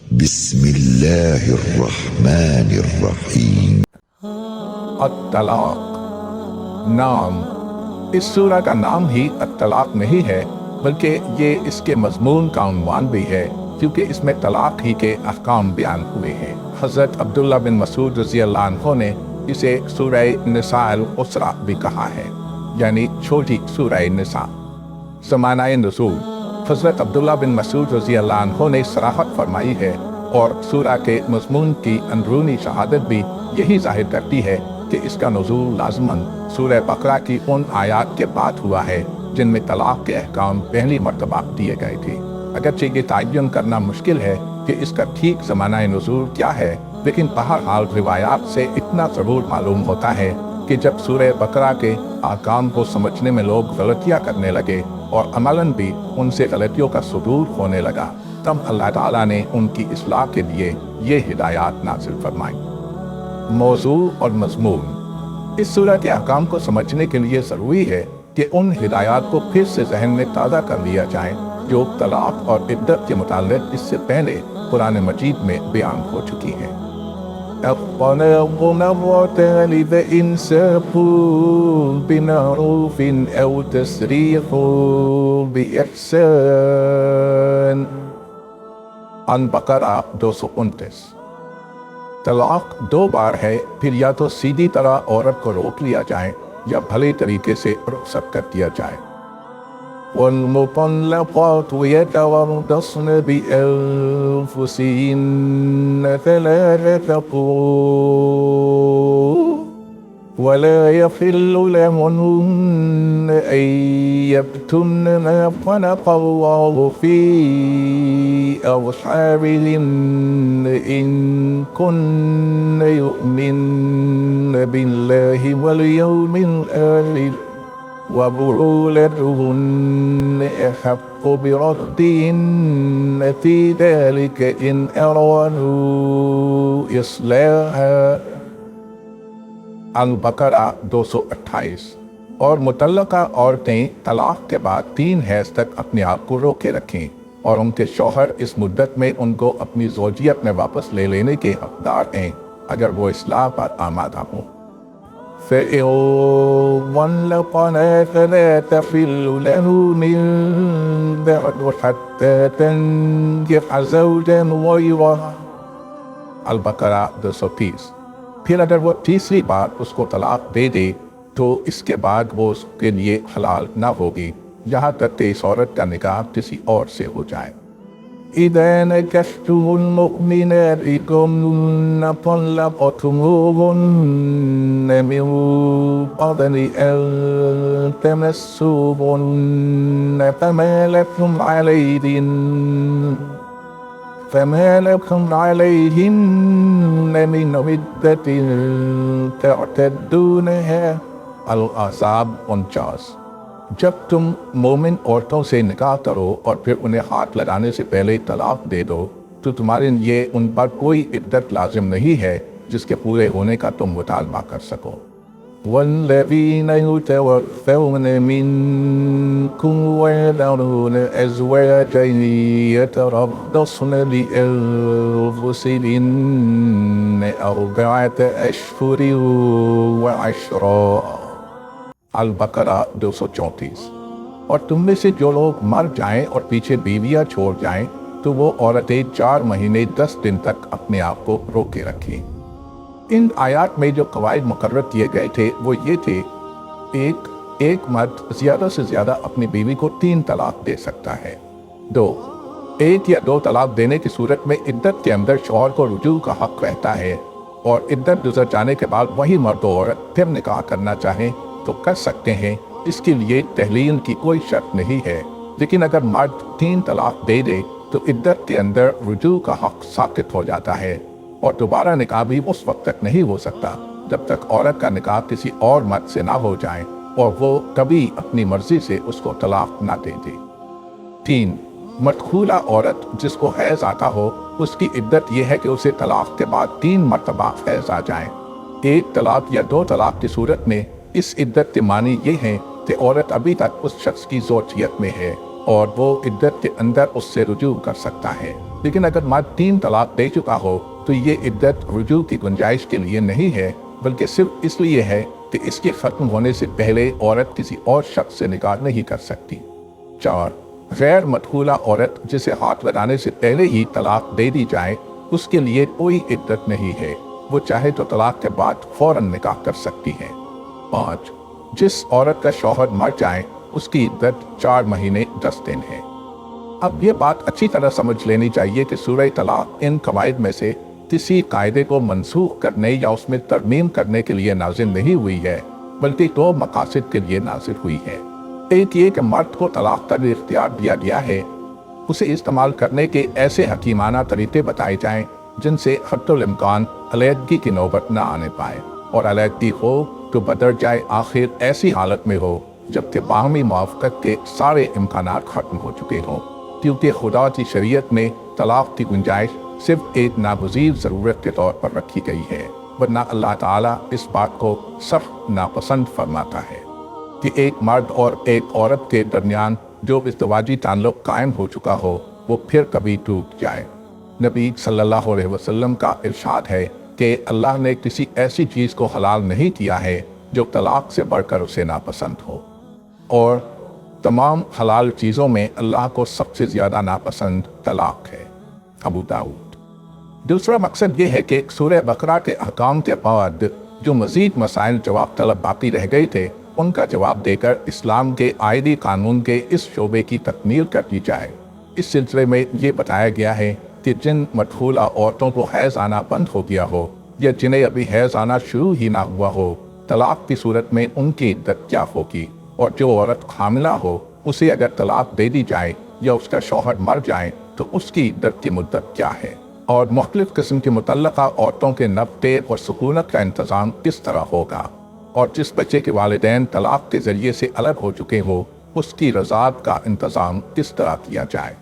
بسم اللہ الرحمن الرحیم۔ الطلاق نام، اس سورہ کا نام ہی الطلاق نہیں ہے بلکہ یہ اس کے مضمون کا عنوان بھی ہے، کیونکہ اس میں طلاق ہی کے احکام بیان ہوئے ہیں۔ حضرت عبداللہ بن مسعود رضی اللہ عنہ نے اسے سورہ نساء القصرى بھی کہا ہے، یعنی چھوٹی سورہ نساء۔ زمانہ نزول، حضرت عبداللہ بن مسعود رضی اللہ عنہ نے صراحت فرمائی ہے اور سورہ کے مضمون کی اندرونی شہادت بھی یہی ظاہر کرتی ہے کہ اس کا نزول لازماً سورہ بقرہ کی ان آیات کے بعد ہوا ہے جن میں طلاق کے احکام پہلی مرتبہ دیے گئے تھے۔ اگرچہ یہ تعین کرنا مشکل ہے کہ اس کا ٹھیک زمانہ نزول کیا ہے، لیکن بہرحال روایات سے اتنا ضرور معلوم ہوتا ہے کہ جب سورہ بقرہ کے احکام کو سمجھنے میں لوگ غلطیاں کرنے لگے اور عملاً بھی ان سے غلطیوں کا صدور ہونے لگا، تب اللہ تعالیٰ نے ان کی اصلاح کے لیے یہ ہدایات نازل فرمائیں۔ موضوع اور مضمون، اس سورہ کے احکام کو سمجھنے کے لیے ضروری ہے کہ ان ہدایات کو پھر سے ذہن میں تازہ کر لیا جائے جو طلاق اور عدت کے متعلق اس سے پہلے قرآن مجید میں بیان ہو چکی ہیں۔ الطلاق مرتان فإمساك بمعروف أو تسريح بإحسان۔ البقرہ 229۔ طلاق دو بار ہے، پھر یا تو سیدھی طرح عورت کو روک لیا جائے یا بھلے طریقے سے رخصت کر دیا جائے۔ والمطلقات يتربصن بأنفسهن ثلاثة قروء ولا يحل لهن أن يكتمن ما خلق الله في أرحامهن إن كن يؤمن بالله واليوم الآخر وبعولتهن أحق بردهن في ذلك إن أرادوا إصلاحا۔ البقرہ 228۔ اور مطلقہ عورتیں طلاق کے بعد 3 حیض تک اپنے آپ کو روکے رکھیں اور ان کے شوہر اس مدت میں ان کو اپنی زوجیت میں واپس لے لینے کے حقدار ہیں اگر وہ اصلاح پر آمادہ ہوں۔ فَإِن طَلَّقْنَا فَلَا تَحِلُّ لَهُ مِن بَعْدُ حَتَّى تَنكِحَ زَوْجًا غَيْرَهُ۔ البقرہ 230۔ پھر اگر وہ تیسری بار اس کو طلاق دے دے تو اس کے بعد وہ اس کے لیے حلال نہ ہوگی یہاں تک کہ اس عورت کا نکاح کسی اور سے ہو جائے۔ إِذَا نَكَحْتُمُ الْمُؤْمِنَاتِ ثُمَّ طَلَّقْتُمُوهُنَّ مِن قَبْلِ أَن تَمَسُّوهُنَّ فما لكم عليهن من عدة تعتدونها۔ الاحزاب 49۔ جب تم مومن عورتوں سے نکاح کرو اور پھر انہیں ہاتھ لگانے سے پہلے طلاق دے دو تو تمہارے لیے ان پر کوئی عدت لازم نہیں ہے جس کے پورے ہونے کا تم مطالبہ کر سکو۔ والذین یتوفون منکم ویذرون ازواجا یتربصن بانفسہن 4 اشہر وعشرا۔ البقرہ 234۔ اور تم میں سے جو لوگ مر جائیں اور پیچھے بیویاں چھوڑ جائیں تو وہ عورتیں 4 مہینے 10 دن تک اپنے آپ کو روکے رکھیں۔ ان آیات میں جو قواعد مقرر کیے گئے تھے وہ یہ تھے: ایک مرد زیادہ سے زیادہ اپنی بیوی کو 3 طلاق دے سکتا ہے۔ 2، 1 یا 2 طلاق دینے کی صورت میں عدت کے اندر شوہر کو رجوع کا حق رہتا ہے، اور عدت گزر جانے کے بعد وہی مرد و عورت پھر نکاح کرنا چاہیں تو کر سکتے ہیں، اس کے لیے تحلیل کی کوئی شرط نہیں ہے۔ لیکن اگر مرد 3 طلاق دے دے تو عدت کے اندر رجوع کا حق ساقط ہو جاتا ہے، اور دوبارہ نکاح بھی اس وقت تک نہیں ہو سکتا جب تک عورت کا نکاح کسی اور مرد سے نہ ہو جائے اور وہ کبھی اپنی مرضی سے اس کو طلاق نہ دے دے۔ 3، مدخولہ عورت جس کو حیض آتا ہو، اس کی عدت یہ ہے کہ اسے طلاق کے بعد 3 مرتبہ حیض آ جائیں۔ 1 طلاق یا 2 طلاق کی صورت میں اس عدت کے معنی یہ ہیں کہ عورت ابھی تک اس شخص کی زوجیت میں ہے اور وہ عدت کے اندر اس سے رجوع کر سکتا ہے۔ لیکن اگر مرد 3 طلاق دے چکا ہو تو یہ عدت رجوع کی گنجائش کے لیے نہیں ہے، بلکہ صرف اس لیے ہے کہ اس کے ختم ہونے سے پہلے عورت کسی اور شخص سے نکاح نہیں کر سکتی۔ 4. غیر مدخولہ عورت جسے ہاتھ لگانے سے پہلے ہی طلاق دے دی جائے اس کے لیے کوئی عدت نہیں ہے، وہ چاہے تو طلاق کے بعد فوراً نکاح کر سکتی ہے۔ 5. جس عورت کا شوہر مر جائے اس کی عدت 4 مہینے 10 دن ہے۔ اب یہ بات اچھی طرح سمجھ لینی چاہیے کہ سورہ طلاق ان قواعد میں سے کسی قاعدے کو منسوخ کرنے یا اس میں ترمیم کرنے کے لیے نازل نہیں ہوئی ہے، بلکہ 2 مقاصد کے لیے نازل ہوئی ہے۔ ایک یہ کہ مرد کو طلاق کا اختیار دیا گیا ہے، اسے استعمال کرنے کے ایسے حکیمانہ طریقے بتائے جائیں جن سے حتی الامکان علیحدگی کی نوبت نہ آنے پائے، اور علیحدگی ہو تو بدرجۂ آخر ایسی حالت میں ہو جبکہ باہمی موافقت کے سارے امکانات ختم ہو چکے ہوں، کیونکہ خدا کی شریعت میں طلاق کی گنجائش صرف ایک ناگزیر ضرورت کے طور پر رکھی گئی ہے، ورنہ اللہ تعالیٰ اس بات کو سخت ناپسند فرماتا ہے کہ ایک مرد اور ایک عورت کے درمیان جو ازدواجی تعلق قائم ہو چکا ہو وہ پھر کبھی ٹوٹ جائے۔ نبی صلی اللہ علیہ وسلم کا ارشاد ہے کہ اللہ نے کسی ایسی چیز کو حلال نہیں کیا ہے جو طلاق سے بڑھ کر اسے ناپسند ہو، اور تمام حلال چیزوں میں اللہ کو سب سے زیادہ ناپسند طلاق ہے۔ ابو داؤد۔ دوسرا مقصد یہ ہے کہ سورہ بقرہ کے احکام کے بعد جو مزید مسائل جواب طلب باقی رہ گئے تھے ان کا جواب دے کر اسلام کے آئلی قانون کے اس شعبے کی تکمیل کر دی جائے۔ اس سلسلے میں یہ بتایا گیا ہے کہ جن مدخولہ عورتوں کو حیض آنا بند ہو گیا ہو یا جنہیں ابھی حیض آنا شروع ہی نہ ہوا ہو، طلاق کی صورت میں ان کی عدت کیا ہوگی، اور جو عورت حاملہ ہو اسے اگر طلاق دے دی جائے یا اس کا شوہر مر جائے تو اس کی عدت کی مدت کیا ہے، اور مختلف قسم کی متعلقہ عورتوں کے نفقے اور سکونت کا انتظام کس طرح ہوگا، اور جس بچے کے والدین طلاق کے ذریعے سے الگ ہو چکے ہو اس کی رضاعت کا انتظام کس طرح کیا جائے۔